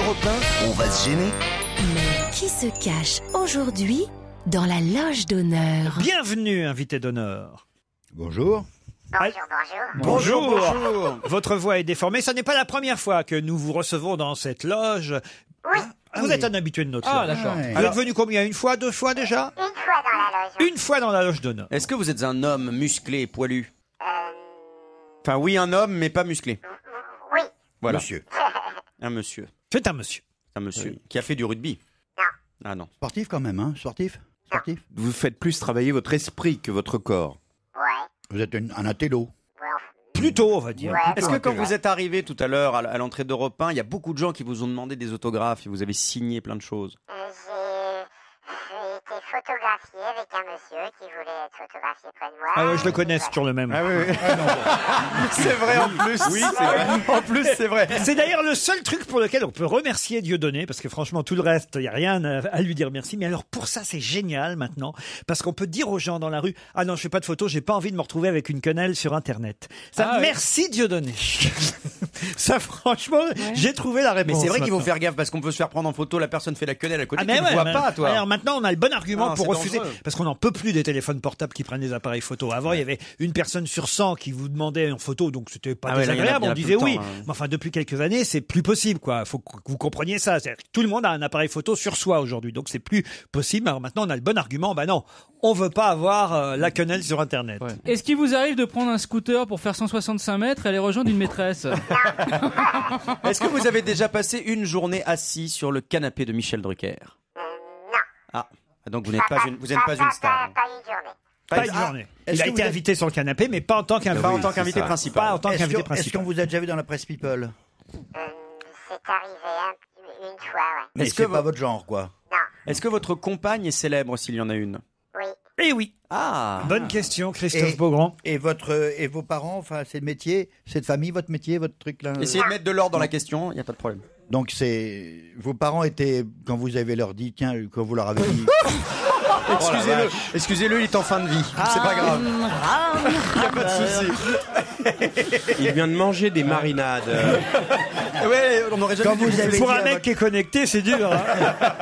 Europe 1, on va se gêner. Mais qui se cache aujourd'hui dans la loge d'honneur? Bienvenue, invité d'honneur. Bonjour. Bonjour. Votre voix est déformée. Ça n'est pas la première fois que nous vous recevons dans cette loge. Oui. Vous êtes un habitué de notre loge. d'accord. Ouais. Vous êtes venu combien? Une fois, deux fois déjà? Une fois dans la loge. Une fois dans la loge d'honneur. Est-ce que vous êtes un homme musclé et poilu? Enfin, oui, un homme, mais pas musclé. Oui. Voilà. Monsieur. Un monsieur. C'est un monsieur. Un monsieur qui a fait du rugby. Non. Ah non. Sportif quand même, hein? Sportif. Vous faites plus travailler votre esprit que votre corps. Ouais. Vous êtes un intello. Plutôt, on va dire. Ouais. Est-ce que quand vous êtes arrivé tout à l'heure à l'entrée d'Europe 1, il y a beaucoup de gens qui vous ont demandé des autographes et vous avez signé plein de choses? J'ai été photographié avec un monsieur qui voulait être photographié près de moi. Ah ouais, je le connais, c'est toujours le même. Ah oui, oui. C'est vrai en plus. Oui, c'est vrai. En plus, c'est vrai. C'est d'ailleurs le seul truc pour lequel on peut remercier Dieudonné, parce que franchement, tout le reste, il n'y a rien à lui dire merci. Mais alors, pour ça, c'est génial maintenant, parce qu'on peut dire aux gens dans la rue, ah non, je fais pas de photos, j'ai pas envie de me retrouver avec une quenelle sur Internet. Ça, Ah ouais. merci Dieudonné. Ça, franchement, j'ai trouvé la réponse. Mais c'est vrai qu'il faut maintenant. faire gaffe parce qu'on peut se faire prendre en photo, la personne fait la quenelle à côté, Ah mais tu ouais, ne vois mais- pas, toi. Alors maintenant, on a le bon argument Non, pour c'est refuser, dangereux. parce qu'on n'en peut plus des téléphones portables qui prennent des appareils photo. Avant, il y avait une personne sur 100 qui vous demandait en photo, donc c'était pas Ah ouais, là, il y en a- désagréable. il y en a On tout disait le temps, oui. là. Mais enfin, depuis quelques années, c'est plus possible, quoi. Faut que vous compreniez ça. C'est-à-dire que tout le monde a un appareil photo sur soi aujourd'hui, donc c'est plus possible. Alors maintenant, on a le bon argument. Bah non, on veut pas avoir la quenelle sur Internet. Ouais. Est-ce qu'il vous arrive de prendre un scooter pour faire 165 mètres et aller rejoindre une maîtresse? Est-ce que vous avez déjà passé une journée assis sur le canapé de Michel Drucker? Non. Ah, donc vous n'êtes pas une star. Pas une journée. Pas une journée. Est-ce Il a que été vous êtes- invité sur le canapé, mais pas en tant qu'invité. Pas en tant qu'invité Pas principal. en tant Est-ce qu'invité qu'on principal. vous a déjà vu dans la presse People? C'est arrivé une fois, ouais. Mais Est-ce c'est que pas vo- votre genre, quoi. Non. Est-ce que votre compagne est célèbre s'il y en a une? Oui. Eh oui. Ah. Bonne question, Christophe Et- Beaugrand. Et vos parents, enfin, c'est le métier, c'est de famille, votre métier, votre truc là. Essayez de mettre de l'ordre dans la question, il n'y a pas de problème. Donc vos parents étaient, quand vous avez leur dit, tiens, quand vous leur avez dit. Excusez-le, il est en fin de vie. C'est pas grave. Il n'y a pas de souci. Il vient de manger des marinades. Ouais, on aurait jamais Quand dû vous avez Pour dit un à mec votre- qui est connecté, c'est dur. Hein.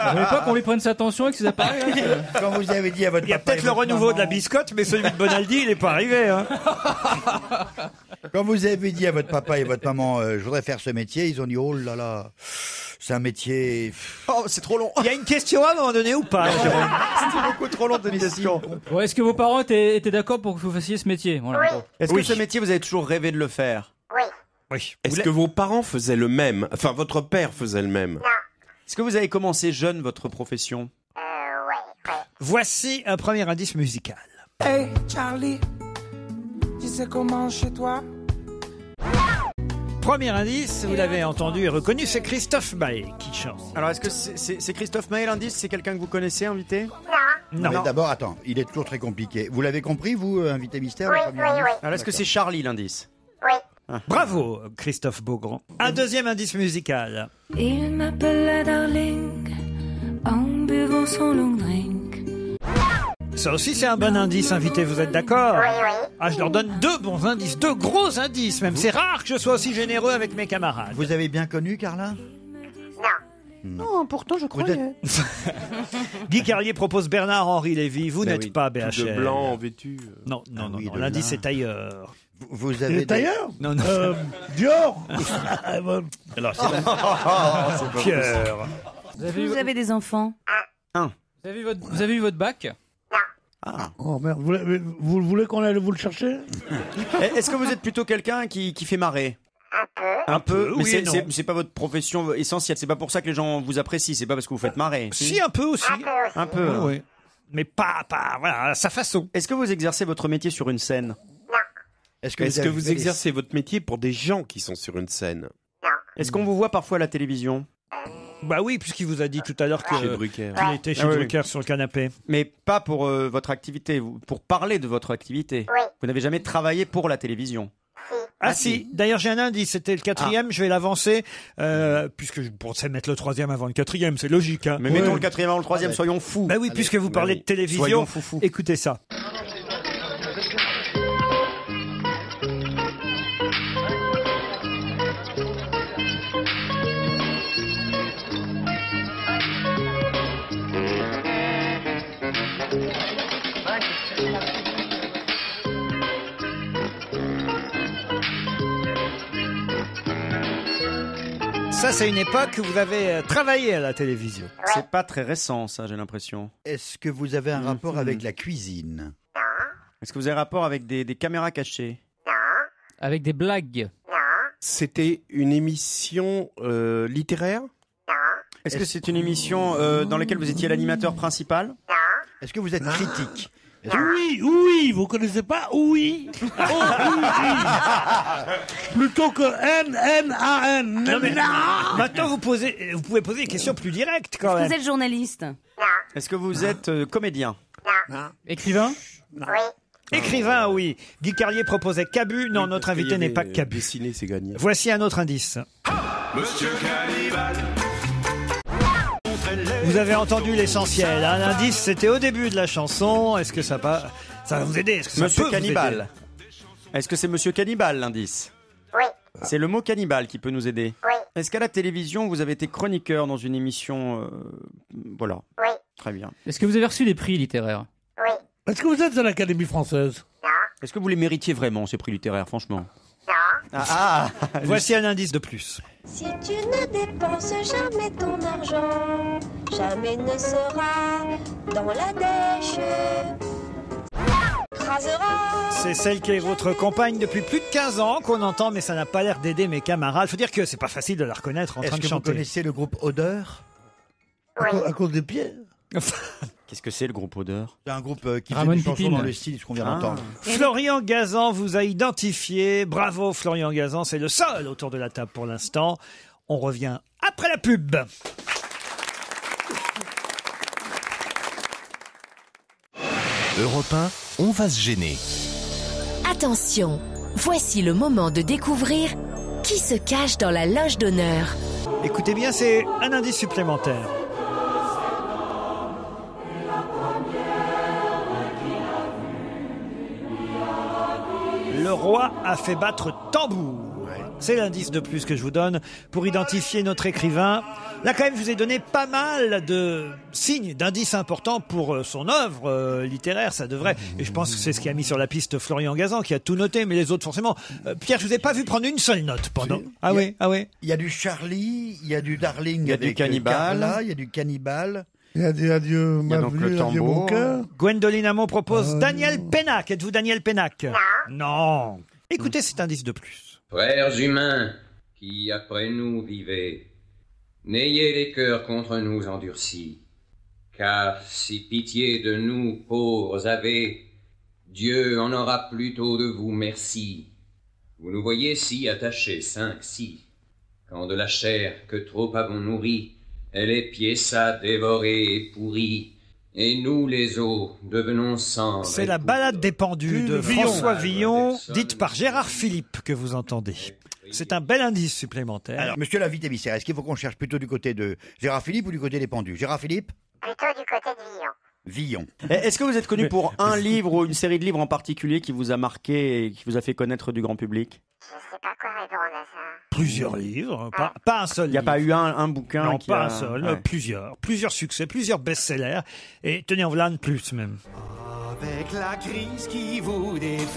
Vous voulez pas qu'on lui prenne sa tension avec ses appareils hein Quand vous avez dit à votre Il y a papa et peut-être le votre renouveau maman- de la biscotte, mais celui de Bonaldi, il n'est pas arrivé. Hein. Quand vous avez dit à votre papa et votre maman, je voudrais faire ce métier, ils ont dit, oh là là, c'est un métier. Oh, c'est trop long. Il y a une question à un moment donné ou pas, Jérôme? C'est beaucoup trop long de question. Bon, est-ce que vos parents étaient d'accord pour que vous fassiez ce métier? Voilà. Oui. Bon. Est-ce que ce métier, vous avez toujours rêvé de le faire? Oui. Oui. Est-ce que vos parents faisaient le même? Enfin, votre père faisait le même. Est-ce que vous avez commencé jeune votre profession? Ouais. Voici un premier indice musical. Hey Charlie, tu sais comment chez toi? Premier indice, vous l'avez entendu et reconnu, c'est Christophe Maé qui chante. Alors, est-ce que c'est Christophe Maé l'indice? C'est quelqu'un que vous connaissez, invité? Non. Mais d'abord, attends, il est toujours très compliqué. Vous l'avez compris, vous, invité mystère Oui, le premier oui, indice oui. Alors, est-ce que c'est Charlie l'indice? Oui. Bravo, Christophe Beaugrand. Un deuxième indice musical. Il m'appelait Darling en buvant son long drink. Ça aussi, c'est un bon indice, invité, vous êtes d'accord? Oui, oui. Ah, je leur donne deux bons indices, deux gros indices même. C'est rare que je sois aussi généreux avec mes camarades. Vous avez bien connu, Carla? Non. Non, pourtant je croyais. Guy Carlier propose Bernard-Henri Lévy. Vous Ben n'êtes oui, pas tout BHL. de blanc vêtu. Non, non, Ah non, oui, non. de L'indice lin. est ailleurs. Vous avez. Non, non. Dior. Alors, c'est Pierre. Vous avez des enfants? vous avez eu votre bac? Oh merde, vous voulez qu'on aille vous le chercher? Est-ce que vous êtes plutôt quelqu'un qui fait marrer? Un peu. Un peu, mais oui et non. c'est pas votre profession essentielle. C'est pas pour ça que les gens vous apprécient. C'est pas parce que vous faites marrer. Si, un peu aussi. Un peu aussi. Un peu. Oui, oui. Mais pas, voilà, à sa façon. Est-ce que vous exercez votre métier sur une scène? Est-ce que Est-ce que avez vous fait des- exercez votre métier pour des gens qui sont sur une scène? Est-ce qu'on vous voit parfois à la télévision? Bah oui, puisqu'il vous a dit tout à l'heure Chez que Drucker. qu'il était chez Ah oui. Drucker sur le canapé. Mais pas pour votre activité, pour parler de votre activité. Oui. Vous n'avez jamais travaillé pour la télévision. Ah si, d'ailleurs j'ai un indice, c'était le quatrième, je vais l'avancer, puisque je pensais mettre le troisième avant le quatrième, c'est logique. Hein. Mais mettons le quatrième avant le troisième, Ah, soyons fous. Bah oui, puisque vous parlez oui. de télévision, Soyons foufous. écoutez ça. Ça, c'est une époque où vous avez travaillé à la télévision. C'est pas très récent, ça, j'ai l'impression. Est-ce que vous avez un rapport avec la cuisine? Est-ce que vous avez rapport avec des caméras cachées? Avec des blagues. C'était une émission littéraire? Est-ce que c'est une émission dans laquelle vous étiez l'animateur principal? Est-ce que vous êtes critique? Oui, vous connaissez pas? Oui. Oh, oui. Plutôt que N-N-A-N. Non, mais maintenant, vous pouvez poser des questions plus directes, quand même. Vous êtes journaliste? Est-ce que vous êtes comédien? Écrivain? Oui. Écrivain, oui. Guy Carlier proposait Cabu. Non, notre invité n'est pas Cabu. Dessiner, c'est gagné. Voici un autre indice. Monsieur Cannibal. Vous avez entendu l'essentiel. Un indice, c'était au début de la chanson. Est-ce que ça va vous aider? Est-ce que ça Monsieur peut vous Cannibal. aider? Est-ce que c'est Monsieur Cannibal, l'indice? Oui. C'est le mot cannibale qui peut nous aider. Oui. Est-ce qu'à la télévision, vous avez été chroniqueur dans une émission Voilà. Oui. Très bien. Est-ce que vous avez reçu des prix littéraires? Oui. Est-ce que vous êtes à l'Académie française? Est-ce que vous les méritiez vraiment, ces prix littéraires, franchement? Non. Voici un indice de plus. Si tu ne dépenses jamais ton argent, jamais ne sera dans la dèche. Crasera. C'est celle qui est votre compagne depuis plus de 15 ans qu'on entend, mais ça n'a pas l'air d'aider mes camarades. Faut dire que c'est pas facile de la reconnaître en train de Est-ce que vous chanter. connaissez le groupe Odeur? À cause des pieds? Qu'est-ce que c'est le groupe Odeur? C'est un groupe qui fait Ramon des chansons Pipine. dans le style de ce qu'on vient d'entendre. Florian Gazan vous a identifié. Bravo Florian Gazan, c'est le seul autour de la table pour l'instant. On revient après la pub. Europe 1, on va se gêner. Attention, voici le moment de découvrir qui se cache dans la loge d'honneur. Écoutez bien, c'est un indice supplémentaire. Le roi a fait battre tambour. C'est l'indice de plus que je vous donne pour identifier notre écrivain. Là, quand même, je vous ai donné pas mal de signes, d'indices importants pour son œuvre littéraire. Ça devrait. Et je pense que c'est ce qui a mis sur la piste Florian Gazan, qui a tout noté, mais les autres, forcément. Pierre, je vous ai pas vu prendre une seule note pendant. Si. Ah oui, ah oui. Il y a du Charlie, il y a du Darling, Il y a du Cannibal. Carla, il y a du Cannibal. Il y a des adieux, Il y a donc le mon tambour. cœur. Gwendoline Amon propose Daniel Pénac. Êtes-vous Daniel Pénac? Non. Écoutez cet indice de plus. Frères humains, qui après nous vivez, n'ayez les cœurs contre nous endurcis, car si pitié de nous pauvres avez, Dieu en aura plutôt de vous merci. Vous nous voyez si attachés, 5, 6, quand de la chair que trop avons nourrie, elle est piéça, dévorée et pourrie, et nous les os devenons cendres. C'est la balade des pendus de Villon. François Villon, dite par Gérard Philippe, que vous entendez. C'est un bel indice supplémentaire. Alors, monsieur l'invité mystère, est-ce qu'il faut qu'on cherche plutôt du côté de Gérard Philippe ou du côté des pendus? Gérard Philippe? Plutôt du côté de Villon. Villon. Est-ce que vous êtes connu pour un livre ou une série de livres en particulier qui vous a marqué et qui vous a fait connaître du grand public? Je sais pas quoi répondre à ça. Plusieurs livres, pas un seul. Il n'y a pas eu un bouquin Non, qui pas a... un seul, Ouais. plusieurs succès, plusieurs best-sellers. Et tenez, en voilà un de plus même. Avec la crise qui vous défrise.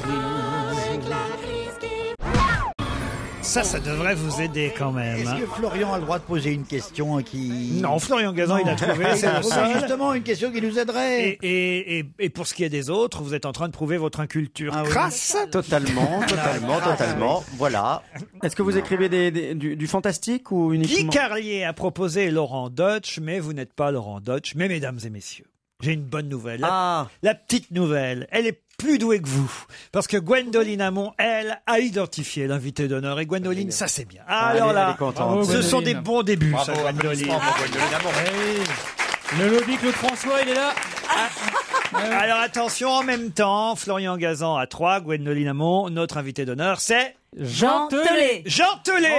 Ça devrait vous aider quand même. Est-ce hein. que Florian a le droit de poser une question qui... Non, Florian Gazan, il a trouvé, c'est le seul. Justement, une question qui nous aiderait. Et pour ce qui est des autres, vous êtes en train de prouver votre inculture Ah oui. crasse. Totalement. Voilà. Est-ce que vous écrivez du fantastique ou Guy uniquement... Carlier a proposé Laurent Deutsch, mais vous n'êtes pas Laurent Deutsch. Mais mesdames et messieurs, j'ai une bonne nouvelle. La petite nouvelle, elle est plus douée que vous. Parce que Gwendoline Amon, elle, a identifié l'invité d'honneur. Et Gwendoline, ça c'est bien. Alors elle est là, contente. ce sont des bons débuts, Bravo, ça, Gwendoline. Mélodie Claude François, il est là. Alors attention, en même temps, Florian Gazan à 3, Gwendoline Amon, notre invité d'honneur, c'est Jean Telet. Jean Telet.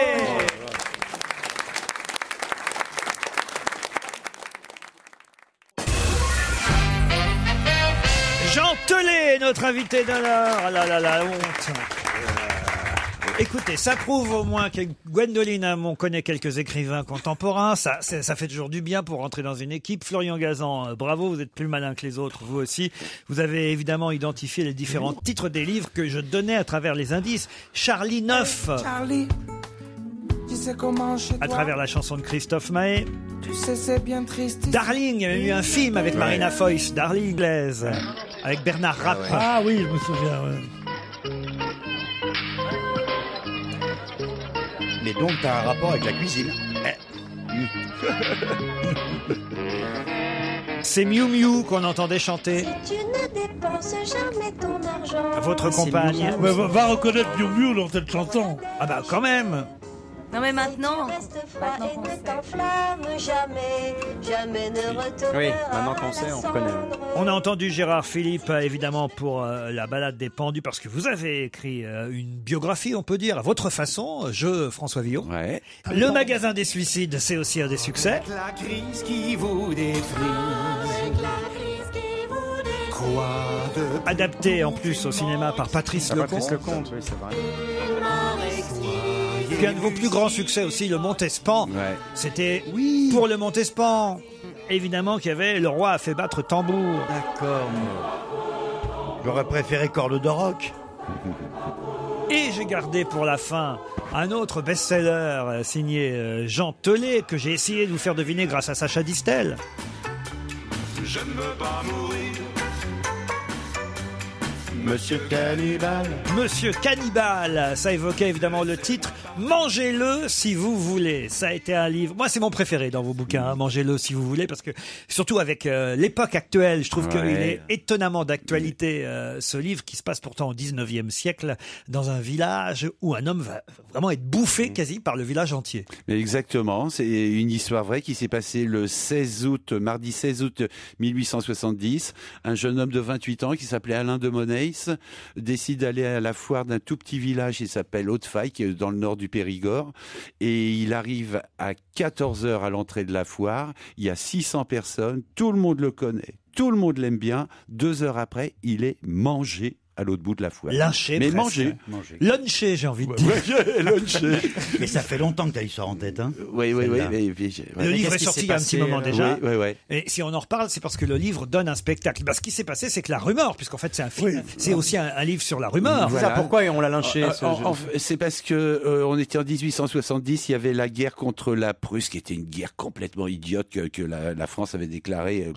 Jean Telet, notre invité d'honneur. Ah là là, la honte. Écoutez, ça prouve au moins que Gwendoline Amon connaît quelques écrivains contemporains. Ça fait toujours du bien pour rentrer dans une équipe. Florian Gazan, bravo, vous êtes plus malin que les autres, vous aussi. Vous avez évidemment identifié les différents titres des livres que je donnais à travers les indices. Charlie 9. Charlie, je sais comment chez toi. À travers la chanson de Christophe Maé. Tu sais, c'est bien triste. ici. Darling, il y avait eu un film avec Marina Foïs, Darling, Blaise, avec Bernard Rapp. Ah oui, je me souviens. Ouais. Mais donc, t'as un rapport avec la cuisine. C'est Miu Miu qu'on entendait chanter. Tu ne dépenses jamais ton argent. Votre compagne. Ouais, va reconnaître Miu Miu dans cette chanson. Ah bah quand même. Non mais maintenant. Reste froid et ne t'enflamme jamais. Jamais ne retournera. Oui, maintenant qu'on sait, on reconnaît. On a entendu Gérard Philippe, évidemment, pour la balade des pendus, parce que vous avez écrit une biographie, on peut dire, à votre façon, François Villon. Ouais. Le magasin des suicides, c'est aussi un des succès. La crise qui vous défrise. Quoi de Adapté en plus au cinéma par Patrice Lecomte. Patrice Lecomte, oui, c'est vrai. Puis un de vos plus grands succès aussi, le Montespan. Ouais. C'était pour le Montespan. Évidemment qu'il y avait Le Roi a fait battre tambour. D'accord. J'aurais préféré Corde de Rock. Et j'ai gardé pour la fin un autre best-seller signé Jean Telet que j'ai essayé de vous faire deviner grâce à Sacha Distel. Je ne veux pas mourir. Monsieur Cannibal. Monsieur Cannibal, ça évoquait évidemment le titre « Mangez-le si vous voulez ». Ça a été un livre, moi c'est mon préféré dans vos bouquins, hein, « Mangez-le si vous voulez », parce que surtout avec l'époque actuelle, je trouve qu'il est étonnamment d'actualité, ce livre qui se passe pourtant au 19e siècle, dans un village où un homme va vraiment être bouffé quasi par le village entier. Exactement, c'est une histoire vraie qui s'est passée le 16 août, mardi 16 août 1870. Un jeune homme de 28 ans qui s'appelait Alain de Money décide d'aller à la foire d'un tout petit village qui s'appelle Haute-Faille, qui est dans le nord du Périgord, et il arrive à 14h à l'entrée de la foire, il y a 600 personnes, tout le monde le connaît, tout le monde l'aime bien, 2 heures après, il est mangé à l'autre bout de la foire. Lynché, mais presque. Lunché, j'ai envie de dire. Lunché. Mais ça fait longtemps que t'as eu ça en tête, hein. Oui. Le livre est sorti il y a un petit moment déjà. Oui. Et si on en reparle, c'est parce que le livre donne un spectacle. Ce qui s'est passé, c'est que la rumeur, puisqu'en fait c'est un film, c'est aussi un livre sur la rumeur. Voilà. Ça, pourquoi on l'a lynché c'est parce que on était en 1870, il y avait la guerre contre la Prusse, qui était une guerre complètement idiote que la France avait déclarée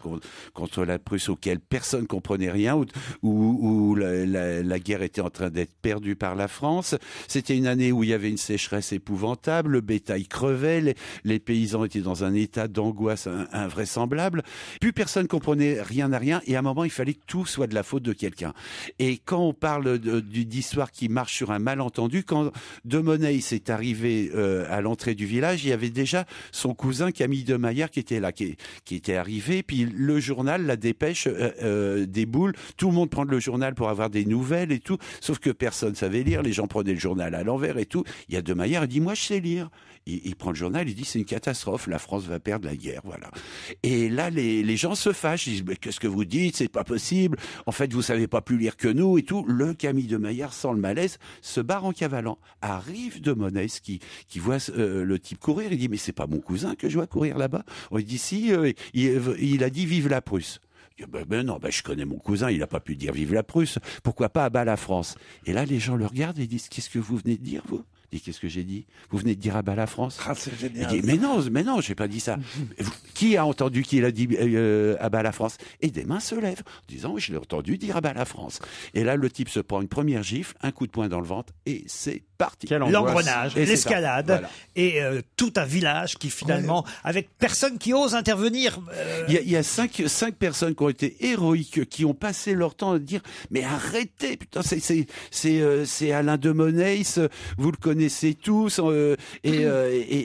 contre la Prusse, auquel personne comprenait rien, où la guerre était en train d'être perdue par la France. C'était une année où il y avait une sécheresse épouvantable, le bétail crevait, les paysans étaient dans un état d'angoisse invraisemblable. Plus personne comprenait rien à rien, et à un moment, il fallait que tout soit de la faute de quelqu'un. Et quand on parle d'histoire qui marche sur un malentendu, quand De Money s'est arrivé à l'entrée du village, il y avait déjà son cousin Camille de Maillard qui était là, qui était arrivé, puis le journal, la dépêche déboule, tout le monde prend le journal pour avoir des nouvelles et tout, sauf que personne savait lire, les gens prenaient le journal à l'envers et tout. Il y a De Maillard, il dit, moi je sais lire. Il prend le journal, il dit, c'est une catastrophe, la France va perdre la guerre, voilà. Et là, les gens se fâchent, ils disent, mais qu'est-ce que vous dites, c'est pas possible, en fait, vous savez pas plus lire que nous et tout. Le Camille de Maillard, sans le malaise, se barre en cavalant. Arrive De Money, qui voit le type courir, il dit, mais c'est pas mon cousin que je vois courir là-bas. On lui dit, si, il a dit, vive la Prusse. Ben non, je connais mon cousin, il n'a pas pu dire vive la Prusse, pourquoi pas à bas la France. Et là, les gens le regardent et disent, qu'est-ce que vous venez de dire, vous? Il dit, qu'est-ce que j'ai dit? Vous venez de dire à bas la France? Ah, c'est génial. Il dit, mais non, j'ai pas dit ça. Qui a entendu qu'il a dit à bas la France? Et des mains se lèvent en disant, oui, je l'ai entendu dire à bas la France. Et là, le type se prend une première gifle, un coup de poing dans le ventre, et c'est parti. L'engrenage, l'escalade, voilà. Et tout un village qui finalement, avec personne qui ose intervenir. Il y a cinq personnes qui ont été héroïques, qui ont passé leur temps à dire, mais arrêtez, putain, c'est Alain de Money, vous le connaissez tous, et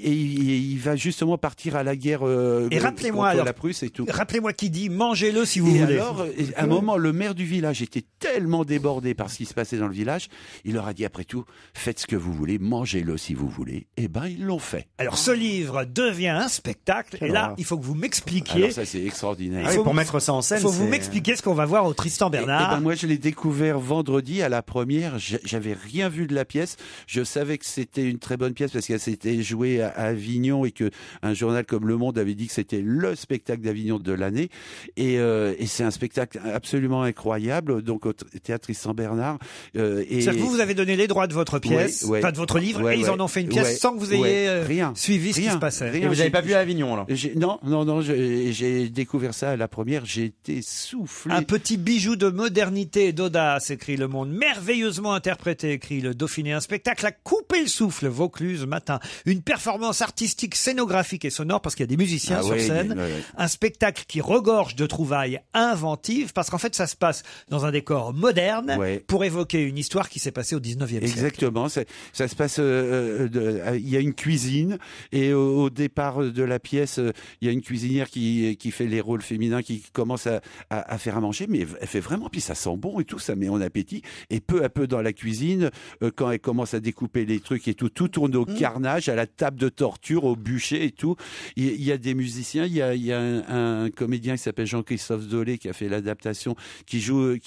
il va justement partir à la guerre et rappelez-moi contre alors, la Prusse et tout. Rappelez-moi qui dit, mangez-le si vous et voulez. Alors, à un moment, le maire du village était tellement débordé par ce qui se passait dans le village, il leur a dit, après tout, faites ce que vous voulez, mangez-le si vous voulez. Eh ben, ils l'ont fait. Alors, ce livre devient un spectacle, et là, il faut que vous m'expliquiez. Alors ça, c'est extraordinaire. Pour mettre ça en scène, il faut vous m'expliquer ce qu'on va voir au Tristan Bernard. Et ben moi, je l'ai découvert vendredi à la première. J'avais rien vu de la pièce. Je savais que c'était une très bonne pièce parce qu'elle s'était jouée à Avignon et que un journal comme Le Monde avait dit que c'était le spectacle d'Avignon de l'année. Et c'est un spectacle absolument incroyable. Donc au Théâtre Tristan Bernard. C'est-à-dire que vous avez donné les droits de votre pièce. pièce, enfin de votre livre, et ils en ont fait une pièce sans que vous ayez suivi ce qui se passait. Et vous n'avez pas vu à Avignon, alors? Non, j'ai découvert ça à la première, j'ai été soufflé. Un petit bijou de modernité et d'audace, écrit Le Monde. Merveilleusement interprété, écrit Le Dauphiné. Un spectacle à couper le souffle, Vaucluse matin. Une performance artistique, scénographique et sonore, parce qu'il y a des musiciens sur scène. Un spectacle qui regorge de trouvailles inventives, parce qu'en fait, ça se passe dans un décor moderne pour évoquer une histoire qui s'est passée au 19e siècle. Exactement. Ça se passe, il y a une cuisine, et au départ de la pièce, il y a une cuisinière qui fait les rôles féminins, qui commence à faire à manger, mais elle fait vraiment, puis ça sent bon et tout, ça met en appétit. Et peu à peu dans la cuisine, quand elle commence à découper les trucs et tout tourne au carnage, à la table de torture, au bûcher et tout. Il y a des musiciens, il y a un comédien qui s'appelle Jean-Christophe Dolé qui a fait l'adaptation, qui joue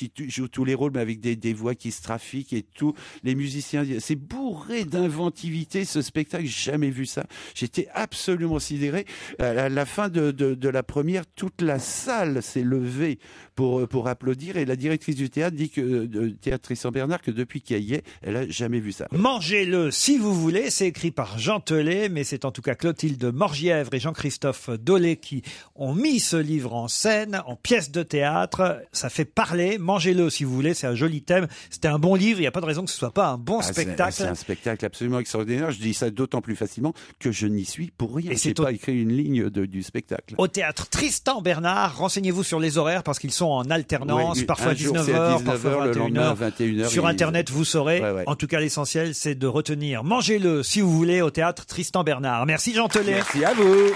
tous les rôles, mais avec des voix qui se trafiquent et tout. Les musiciens, c'est bourré d'inventivité, ce spectacle, j'ai jamais vu ça. J'étais absolument sidéré. À la fin de la première, toute la salle s'est levée pour applaudir, et la directrice du théâtre dit de Théâtre Tristan Bernard, que depuis qu'elle y est, elle a jamais vu ça. Mangez-le si vous voulez, c'est écrit par Jean Telet, mais c'est en tout cas Clotilde Morgièvre et Jean-Christophe Dolé qui ont mis ce livre en scène, en pièce de théâtre. Ça fait parler. Mangez-le si vous voulez, c'est un joli thème. C'était un bon livre, il n'y a pas de raison que ce soit pas un bon spectacle. C'est un spectacle absolument extraordinaire. Je dis ça d'autant plus facilement que je n'y suis pour rien. Et pas écrit une ligne du spectacle. Au théâtre Tristan Bernard, renseignez-vous sur les horaires parce qu'ils sont en alternance, parfois 19h, parfois 21h. Sur Internet, vous saurez. En tout cas, l'essentiel, c'est de retenir. Mangez-le si vous voulez au théâtre Tristan Bernard. Merci Jean Telet. Merci à vous.